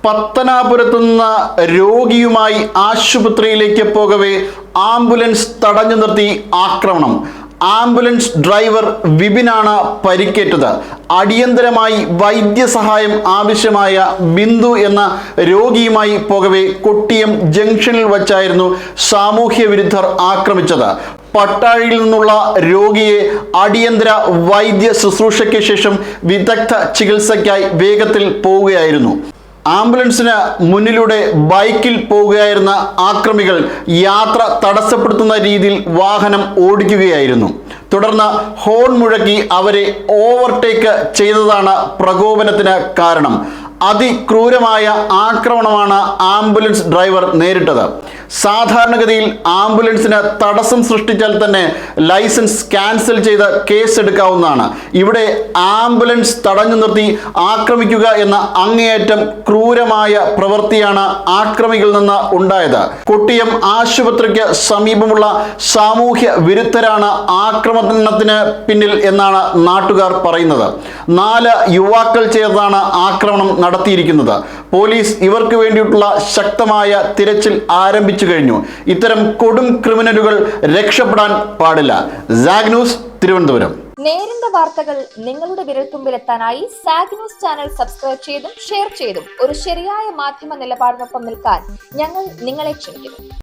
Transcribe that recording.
പത്തനാപുരത്തുനിന്ന് രോഗിയുമായി ആശുപത്രിയിലേക്ക് പോകവേ ആംബുലൻസ് തടഞ്ഞു നിർത്തി ആക്രമണം. ആംബുലൻസ് ഡ്രൈവർ വിപിനാണ് പരിക്കേറ്റത്. അടിയന്തരമായി വൈദ്യസഹായം ആവശ്യമായ ബിന്ദു എന്ന രോഗിയുമായി പോകവേ കൊട്ടിയം ജംഗ്ഷനിൽ വച്ചായിരുന്നു സാമൂഹ്യ വിരുദ്ധർ ആക്രമിച്ചത്. പട്ടാഴിയിൽ നിന്നുള്ള രോഗിയെ അടിയന്തര വൈദ്യ ശുശ്രൂഷയ്ക്ക് ശേഷം വിദഗ്ധ ചികിത്സയ്ക്കായി വേഗത്തിൽ പോവുകയായിരുന്നു. ആംബുലൻസിന് മുന്നിലൂടെ ബൈക്കിൽ പോവുകയായിരുന്ന ആക്രമികൾ യാത്ര തടസ്സപ്പെടുത്തുന്ന രീതിയിൽ വാഹനം ഓടിക്കുകയായിരുന്നു. തുടർന്ന് ഹോൺ മുഴക്കി അവരെ ഓവർടേക്ക് ചെയ്തതാണ് പ്രകോപനത്തിന് കാരണം. അതിക്രൂരമായ ആക്രമണമാണ് ആംബുലൻസ് ഡ്രൈവർ നേരിട്ടത്. സാധാരണഗതിയിൽ ആംബുലൻസിന് തടസ്സം സൃഷ്ടിച്ചാൽ തന്നെ ലൈസൻസ് ക്യാൻസൽ ചെയ്ത് കേസെടുക്കാവുന്നതാണ്. ഇവിടെ ആംബുലൻസ് തടഞ്ഞു നിർത്തി ആക്രമിക്കുക എന്ന അങ്ങേയറ്റം ക്രൂരമായ പ്രവൃത്തിയാണ് ആക്രമികളിൽ നിന്ന് ഉണ്ടായത്. കൊട്ടിയം ആശുപത്രിക്ക് സമീപമുള്ള സാമൂഹ്യ വിരുദ്ധരാണ് ആക്രമണത്തിന് പിന്നിൽ എന്നാണ് നാട്ടുകാർ പറയുന്നത്. 4 യുവാക്കൾ ചേർന്നാണ് ആക്രമണം നടത്തിയിരിക്കുന്നത്. പോലീസ് ഇവർക്ക് വേണ്ടിയിട്ടുള്ള ശക്തമായ തിരച്ചിൽ ആരംഭിച്ചു കഴിഞ്ഞു. ഇത്തരം കൊടും ക്രിമിനലുകൾ രക്ഷപ്പെടാൻ പാടില്ല. Zag news, Thiruvananthapuram. നേരിന്റെ വാർത്തകൾ നിങ്ങളുടെ വിരൽത്തുമ്പിലെത്താനായി സാഗ് ന്യൂസ് ചാനൽ സബ്സ്ക്രൈബ് ചെയ്തും ഷെയർ ചെയ്തും ഒരു ശരിയായ മാധ്യമ നിലപാടിനൊപ്പം നിൽക്കാൻ ഞങ്ങൾ നിങ്ങളെ ക്ഷണിക്കുന്നു.